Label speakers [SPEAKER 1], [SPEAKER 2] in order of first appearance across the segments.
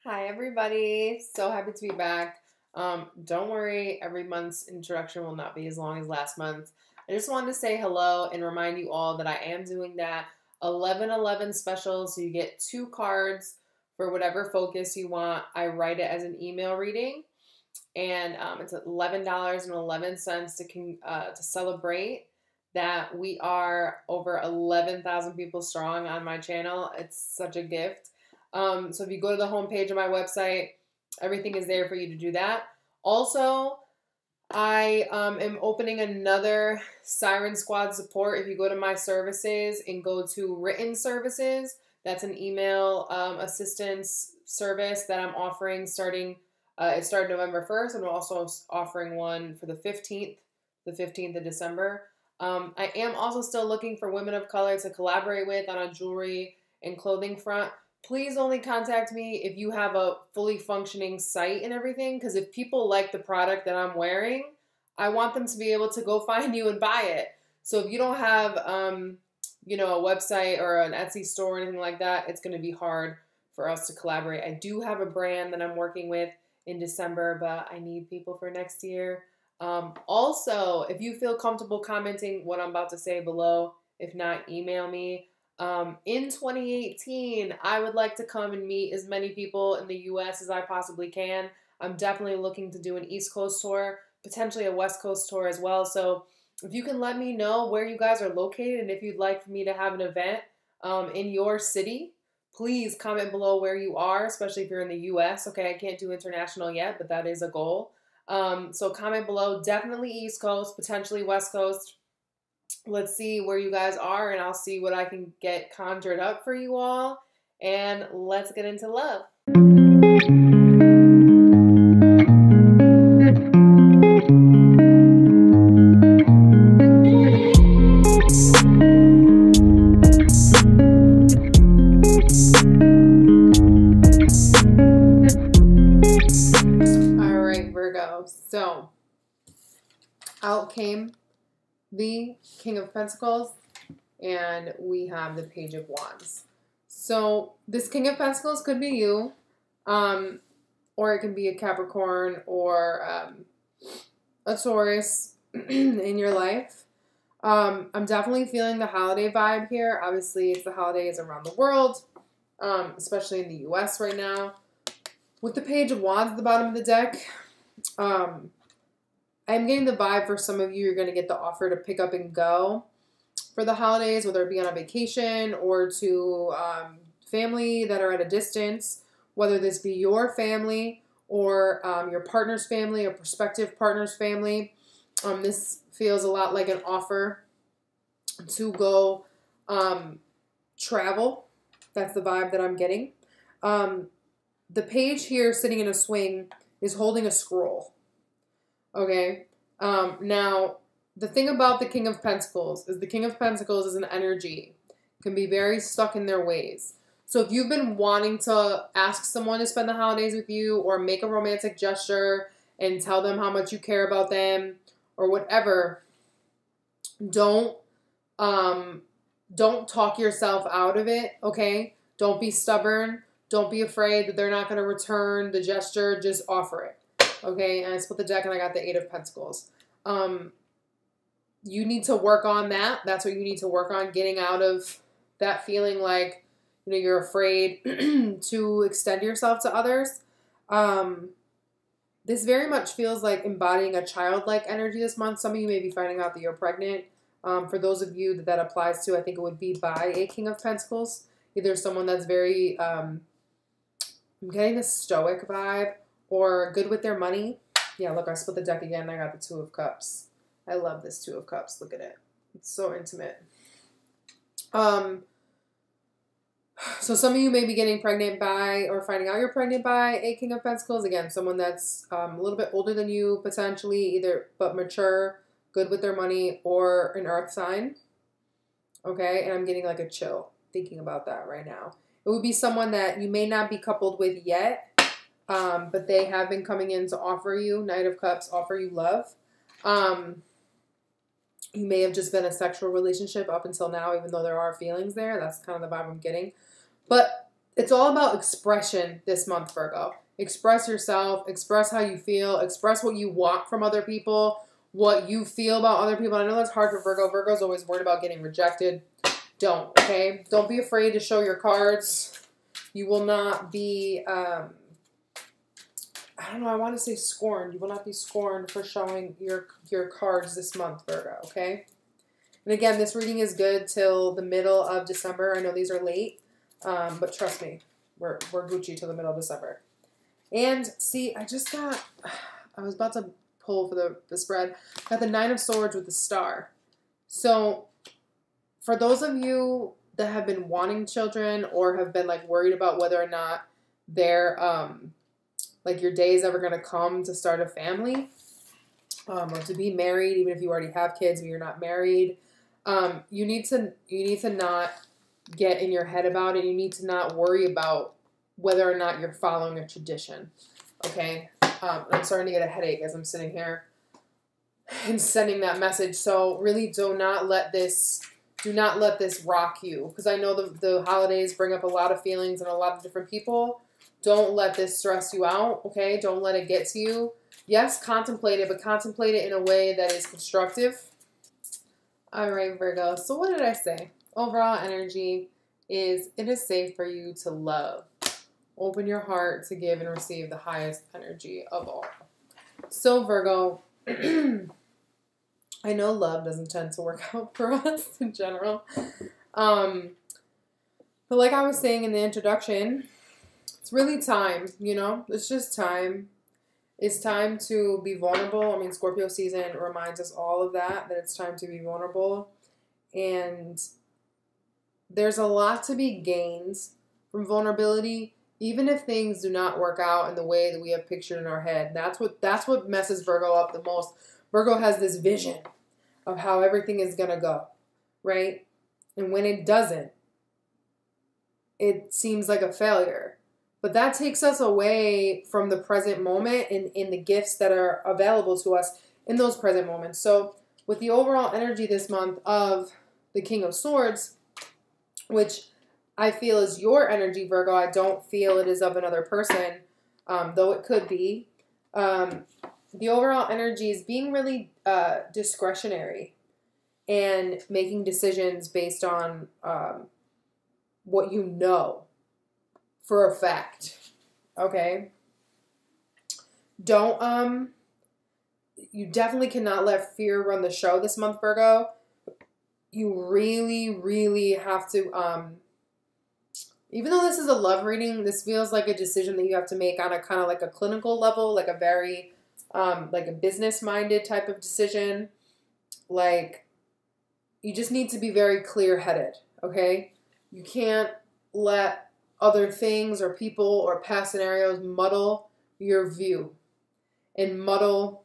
[SPEAKER 1] Hi everybody, so happy to be back. Don't worry, every month's introduction will not be as long as last month. I just wanted to say hello and remind you all that I am doing that 11/11 special, so you get 2 cards for whatever focus you want. I write it as an email reading, and it's $11.11 to celebrate that we are over 11,000 people strong on my channel. It's such a gift. So if you go to the homepage of my website, everything is there for you to do that. Also, I am opening another Siren Squad support. If you go to my services and go to written services, that's an email assistance service that I'm offering starting. It started November 1st, and I'm also offering one for the 15th of December. I am also still looking for women of color to collaborate with on a jewelry and clothing front. Please only contact me if you have a fully functioning site and everything, because if people like the product that I'm wearing, I want them to be able to go find you and buy it. So if you don't have, a website or an Etsy store or anything like that, it's going to be hard for us to collaborate. I do have a brand that I'm working with in December, but I need people for next year. Also, if you feel comfortable commenting what I'm about to say below, if not, email me. In 2018, I would like to come and meet as many people in the US as I possibly can. I'm definitely looking to do an East Coast tour, potentially a West Coast tour as well. So if you can let me know where you guys are located and if you'd like for me to have an event in your city, please comment below where you are, especially if you're in the US. Okay, I can't do international yet, but that is a goal. So comment below, definitely East Coast, potentially West Coast. Let's see where you guys are, and I'll see what I can get conjured up for you all. And let's get into love. All right, Virgo. So out came the King of Pentacles, and we have the Page of Wands. So this King of Pentacles could be you, or it can be a Capricorn or a Taurus in your life. I'm definitely feeling the holiday vibe here. Obviously, it's the holidays around the world, especially in the US right now. With the Page of Wands at the bottom of the deck, I'm getting the vibe for some of you, you're going to get the offer to pick up and go for the holidays, whether it be on a vacation or to family that are at a distance, whether this be your family or your partner's family or prospective partner's family. This feels a lot like an offer to go travel. That's the vibe that I'm getting. The page here sitting in a swing is holding a scroll. Okay. Now, the thing about the King of Pentacles is the King of Pentacles is an energy, can be very stuck in their ways. So if you've been wanting to ask someone to spend the holidays with you or make a romantic gesture and tell them how much you care about them or whatever, don't talk yourself out of it, okay? Don't be stubborn. Don't be afraid that they're not going to return the gesture. Just offer it. Okay, and I split the deck and I got the 8 of Pentacles. You need to work on that. That's what you need to work on, getting out of that feeling like, you're afraid to extend yourself to others. This very much feels like embodying a childlike energy this month. Some of you may be finding out that you're pregnant. For those of you that applies to, I think it would be by a King of Pentacles. Either someone that's very, I'm getting this stoic vibe, or good with their money. Yeah, look, I split the deck again. I got the 2 of Cups. I love this 2 of Cups. Look at it. It's so intimate. So some of you may be getting pregnant by or finding out you're pregnant by a King of Pentacles. Again, someone that's a little bit older than you, potentially, but mature, good with their money, or an earth sign. Okay, and I'm getting like a chill thinking about that right now. It would be someone that you may not be coupled with yet, but they have been coming in to offer you, Knight of Cups, offer you love. You may have just been a sexual relationship up until now, even though there are feelings there. That's kind of the vibe I'm getting. But It's all about expression this month, Virgo. Express yourself, express how you feel, express what you want from other people, what you feel about other people. I know that's hard for Virgo. Virgo's always worried about getting rejected. Don't, okay? Don't be afraid to show your cards. You will not be, I don't know, I want to say scorned. You will not be scorned for showing your cards this month, Virgo, okay? And again, this reading is good till the middle of December. I know these are late, but trust me, we're Gucci till the middle of December. And see, I was about to pull for the spread. Got the Nine of Swords with the star. So for those of you that have been wanting children or have been like worried about whether or not they're like your day is ever going to come to start a family or to be married, even if you already have kids but you're not married, you need to not get in your head about it. You need to not worry about whether or not you're following a tradition. Okay, I'm starting to get a headache as I'm sitting here and sending that message. So really, do not let this rock you, because I know the holidays bring up a lot of feelings and a lot of different people. Don't let this stress you out, okay? Don't let it get to you. Yes, contemplate it, but contemplate it in a way that is constructive. All right, Virgo. So what did I say? Overall energy is, it is safe for you to love. Open your heart to give and receive the highest energy of all. So Virgo, I know love doesn't tend to work out for us in general. But like I was saying in the introduction, it's really time, you know? It's just time. It's time to be vulnerable. I mean, Scorpio season reminds us all of that it's time to be vulnerable. And there's a lot to be gained from vulnerability, even if things do not work out in the way that we have pictured in our head. That's what messes Virgo up the most. Virgo has this vision of how everything is going to go, right? And when it doesn't, it seems like a failure. But that takes us away from the present moment and in the gifts that are available to us in those present moments. So with the overall energy this month of the King of Swords, which I feel is your energy, Virgo, I don't feel it is of another person, though it could be. The overall energy is being really discretionary and making decisions based on what you know for a fact, okay? Don't, you definitely cannot let fear run the show this month, Virgo. You really, really have to, even though this is a love reading, this feels like a decision that you have to make on a kind of like a clinical level, like a very, like a business-minded type of decision. Like, you just need to be very clear-headed, okay? You can't let other things or people or past scenarios muddle your view and muddle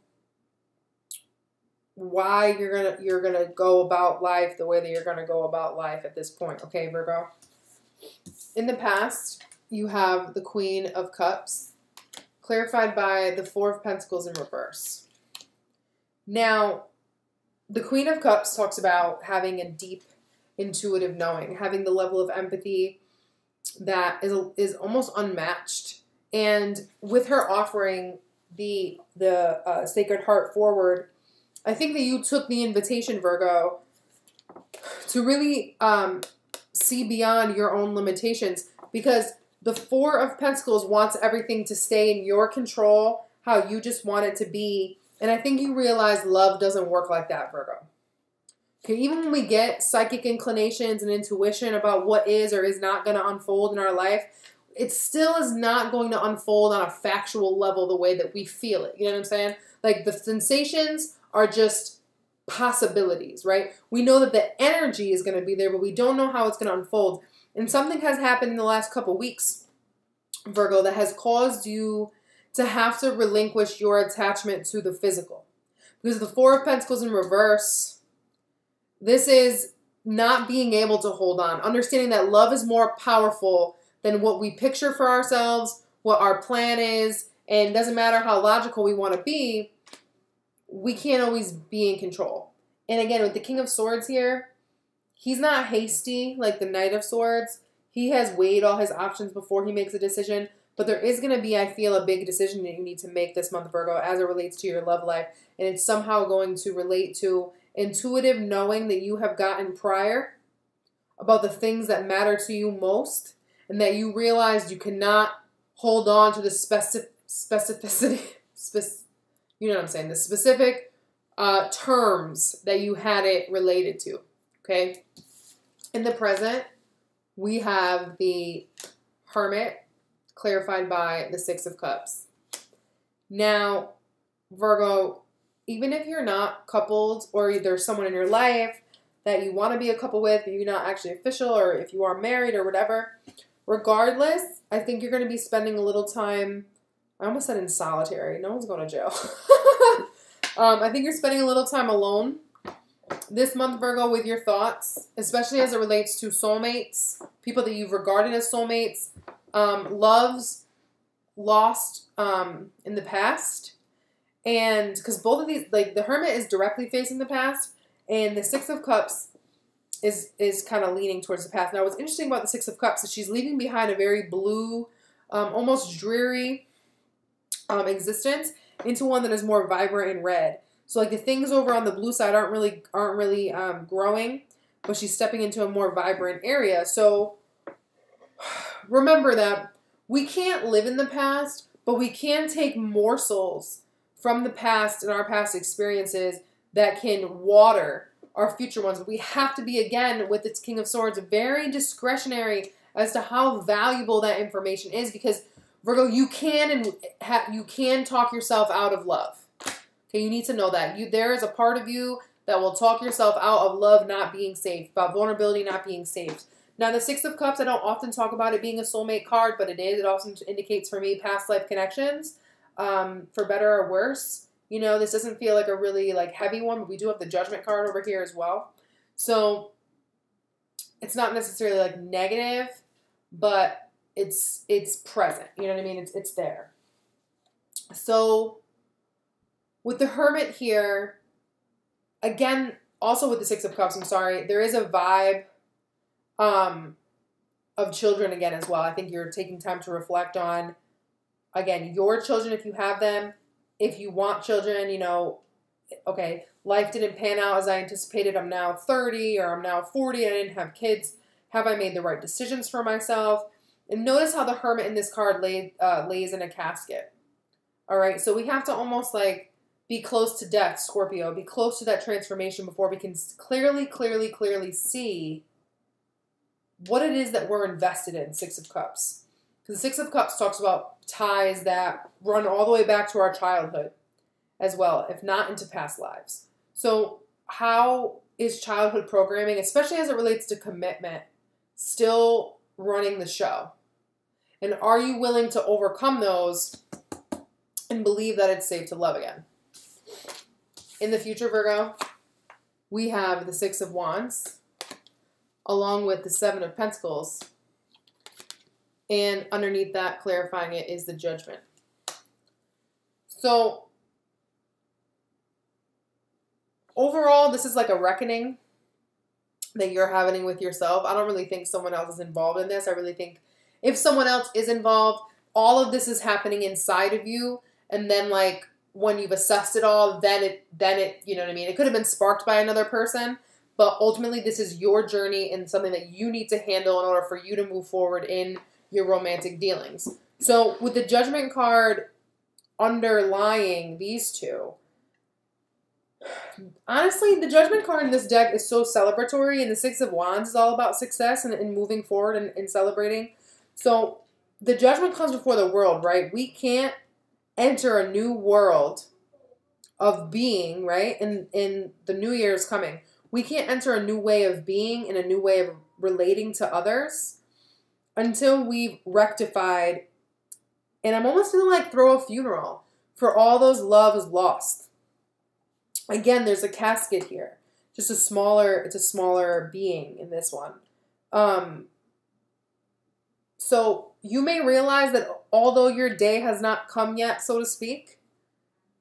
[SPEAKER 1] why you're gonna go about life the way that you're gonna go about life at this point, okay, Virgo? In the past, you have the Queen of Cups, clarified by the Four of Pentacles in reverse. Now, the Queen of Cups talks about having a deep intuitive knowing, having the level of empathy that is almost unmatched. And with her offering the Sacred Heart forward, I think that you took the invitation, Virgo, to really see beyond your own limitations, because the Four of Pentacles wants everything to stay in your control, how you just want it to be. And I think you realize love doesn't work like that, Virgo. Okay, even when we get psychic inclinations and intuition about what is or is not going to unfold in our life, it still is not going to unfold on a factual level the way that we feel it. You know what I'm saying? Like, the sensations are just possibilities, right? We know that the energy is going to be there, but we don't know how it's going to unfold. And something has happened in the last couple weeks, Virgo, that has caused you to have to relinquish your attachment to the physical. Because the Four of Pentacles in reverse, this is not being able to hold on. Understanding that love is more powerful than what we picture for ourselves, what our plan is, and it doesn't matter how logical we want to be, we can't always be in control. And again, with the King of Swords here, he's not hasty like the Knight of Swords. He has weighed all his options before he makes a decision. But there is going to be, I feel, a big decision that you need to make this month, Virgo, as it relates to your love life. And it's somehow going to relate to intuitive knowing that you have gotten prior about the things that matter to you most, and that you realized you cannot hold on to the specificity, you know what I'm saying, the specific terms that you had it related to, okay? In the present, we have the Hermit, clarified by the Six of Cups. Now, Virgo, even if you're not coupled or there's someone in your life that you want to be a couple with, but you're not actually official, or if you are married or whatever, regardless, I think you're going to be spending a little time, I almost said in solitary. No one's going to jail. I think you're spending a little time alone this month, Virgo, with your thoughts, especially as it relates to soulmates, people that you've regarded as soulmates, loves lost in the past. And because both of these, like the Hermit is directly facing the past, and the Six of Cups is kind of leaning towards the past. Now, what's interesting about the Six of Cups is she's leaving behind a very blue, almost dreary existence into one that is more vibrant and red. So, like the things over on the blue side aren't really growing, but she's stepping into a more vibrant area. So, remember that we can't live in the past, but we can take morsels from the past and our past experiences that can water our future ones. But we have to be, again, with its King of Swords, very discretionary as to how valuable that information is, because Virgo, you can talk yourself out of love. Okay, you need to know that there is a part of you that will talk yourself out of love not being safe, about vulnerability not being safe. Now, the Six of Cups, I don't often talk about it being a soulmate card, but it is. It also indicates for me past life connections, for better or worse. You know, this doesn't feel like a really like heavy one, but we do have the Judgment card over here as well. So it's not necessarily like negative, but it's present. You know what I mean? It's there. So with the Hermit here, again, also with the Six of Cups, I'm sorry, there is a vibe of children again as well. I think you're taking time to reflect on, again, your children if you have them. If you want children, you know, okay, life didn't pan out as I anticipated. I'm now 30 or I'm now 40. I didn't have kids. Have I made the right decisions for myself? And notice how the Hermit in this card lays in a casket. All right, so we have to almost like be close to death, Scorpio. Be close to that transformation before we can clearly see what it is that we're invested in, Six of Cups. Because the Six of Cups talks about ties that run all the way back to our childhood as well, if not into past lives. So how is childhood programming, especially as it relates to commitment, still running the show? And are you willing to overcome those and believe that it's safe to love again? In the future, Virgo, we have the Six of Wands along with the Seven of Pentacles. And underneath that, clarifying it, is the Judgment. So overall, this is like a reckoning that you're having with yourself. I don't really think someone else is involved in this. I really think if someone else is involved, all of this is happening inside of you. And then like when you've assessed it all, then it, you know what I mean? It could have been sparked by another person, but ultimately this is your journey and something that you need to handle in order for you to move forward in your romantic dealings. So with the Judgment card underlying these two, honestly, the Judgment card in this deck is so celebratory, and the Six of Wands is all about success and moving forward and celebrating. So the Judgment comes before the world, right? We can't enter a new world of being, right? And the new year is coming. We can't enter a new way of being and a new way of relating to others until we've rectified, and I'm almost feeling like throw a funeral for all those loves lost. Again, there's a casket here. Just it's a smaller being in this one. So you may realize that although your day has not come yet, so to speak,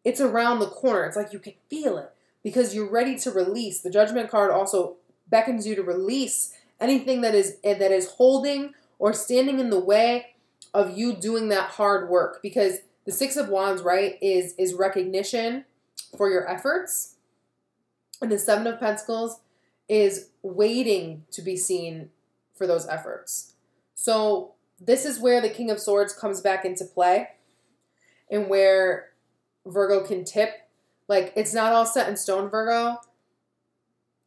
[SPEAKER 1] it's around the corner. It's like you can feel it because you're ready to release. The Judgment card also beckons you to release anything that is holding or standing in the way of you doing that hard work. Because the Six of Wands, right, is recognition for your efforts. And the Seven of Pentacles is waiting to be seen for those efforts. So this is where the King of Swords comes back into play, and where Virgo can tip. Like, it's not all set in stone, Virgo.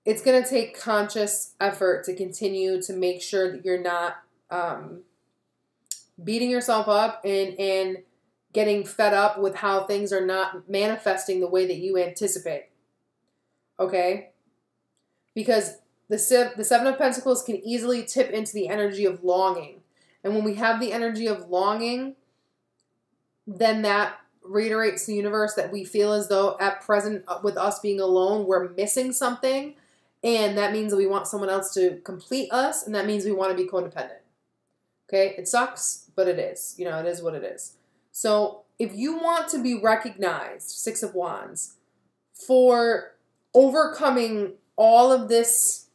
[SPEAKER 1] It's going to take conscious effort to continue to make sure that you're not beating yourself up and getting fed up with how things are not manifesting the way that you anticipate. Okay? Because the Seven of Pentacles can easily tip into the energy of longing. And when we have the energy of longing, then that reiterates the universe that we feel as though at present, with us being alone, we're missing something. And that means that we want someone else to complete us. And that means we want to be codependent. Okay? It sucks, but it is. You know, it is what it is. So if you want to be recognized, Six of Wands, for overcoming all of this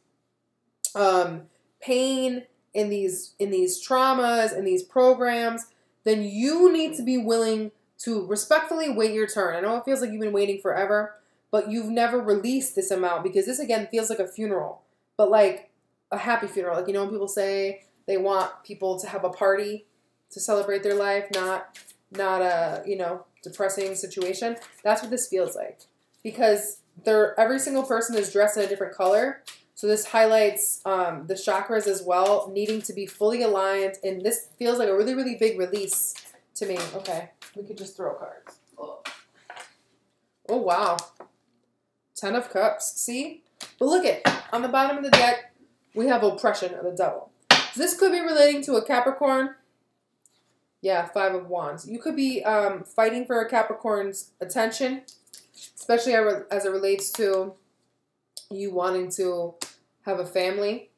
[SPEAKER 1] pain in these traumas and these programs, then you need to be willing to respectfully wait your turn. I know it feels like you've been waiting forever, but you've never released this amount, because this, again, feels like a funeral, but like a happy funeral. Like, you know, when people say they want people to have a party to celebrate their life, not a, you know, depressing situation. That's what this feels like, because every single person is dressed in a different color. So this highlights the chakras as well, needing to be fully aligned. And this feels like a really, really big release to me. Okay, we could just throw cards. Oh, wow. 10 of Cups. See? But look at, on the bottom of the deck, we have oppression of the devil. So this could be relating to a Capricorn. Yeah, 5 of Wands. You could be fighting for a Capricorn's attention, especially as it relates to you wanting to have a family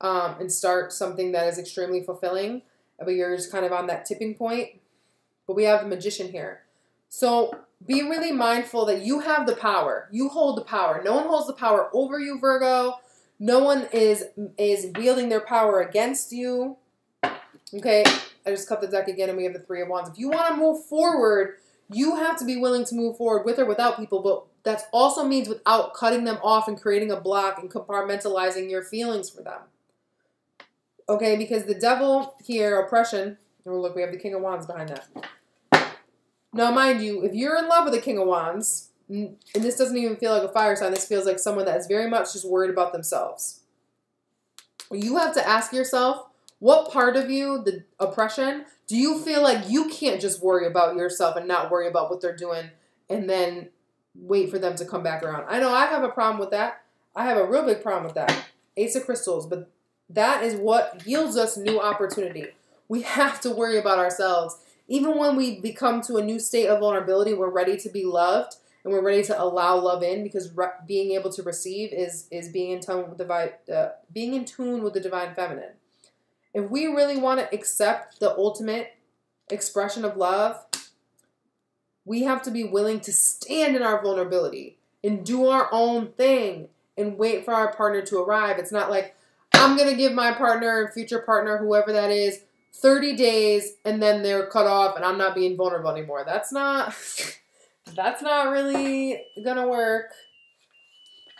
[SPEAKER 1] and start something that is extremely fulfilling, but you're just kind of on that tipping point. But we have the Magician here. So be really mindful that you have the power. You hold the power. No one holds the power over you, Virgo. No one is wielding their power against you. Okay, I just cut the deck again, and we have the Three of Wands. If you want to move forward, you have to be willing to move forward with or without people, but that also means without cutting them off and creating a block and compartmentalizing your feelings for them. Okay, because the devil here, oppression, oh look, we have the King of Wands behind that. Now, mind you, if you're in love with the King of Wands, and this doesn't even feel like a fire sign, this feels like someone that is very much just worried about themselves. You have to ask yourself, what part of you, the oppression, do you feel like you can't just worry about yourself and not worry about what they're doing and then wait for them to come back around? I know I have a problem with that. I have a real big problem with that. Ace of Crystals. But that is what yields us new opportunity. We have to worry about ourselves. Even when we become to a new state of vulnerability, we're ready to be loved and we're ready to allow love in, because being able to receive is being in tune with the divine feminine. If we really want to accept the ultimate expression of love, we have to be willing to stand in our vulnerability and do our own thing and wait for our partner to arrive. It's not like, I'm going to give my partner and future partner, whoever that is, 30 days and then they're cut off and I'm not being vulnerable anymore. That's not really going to work.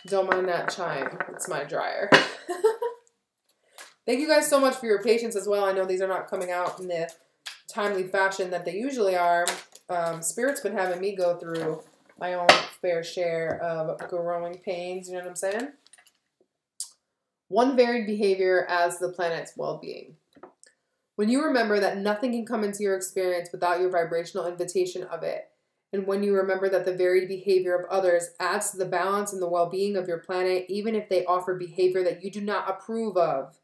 [SPEAKER 1] Don't mind that chime. It's my dryer. Thank you guys so much for your patience as well. I know these are not coming out in the timely fashion that they usually are. Spirit's been having me go through my own fair share of growing pains. You know what I'm saying? One varied behavior as the planet's well-being. When you remember that nothing can come into your experience without your vibrational invitation of it, and when you remember that the varied behavior of others adds to the balance and the well-being of your planet, even if they offer behavior that you do not approve of,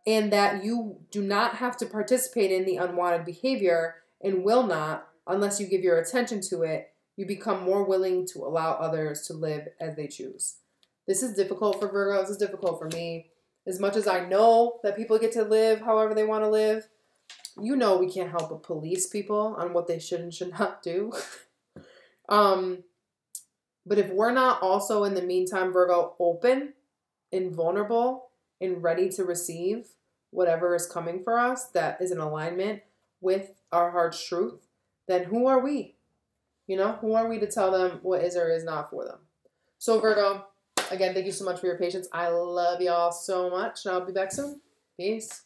[SPEAKER 1] and that you do not have to participate in the unwanted behavior and will not unless you give your attention to it, you become more willing to allow others to live as they choose. This is difficult for Virgo. This is difficult for me. As much as I know that people get to live however they want to live, you know we can't help but police people on what they should and should not do. But if we're not also in the meantime, Virgo, open and vulnerable and ready to receive, whatever is coming for us that is in alignment with our heart's truth, then who are we? You know, who are we to tell them what is or is not for them? So Virgo, again, thank you so much for your patience. I love y'all so much, and I'll be back soon. Peace.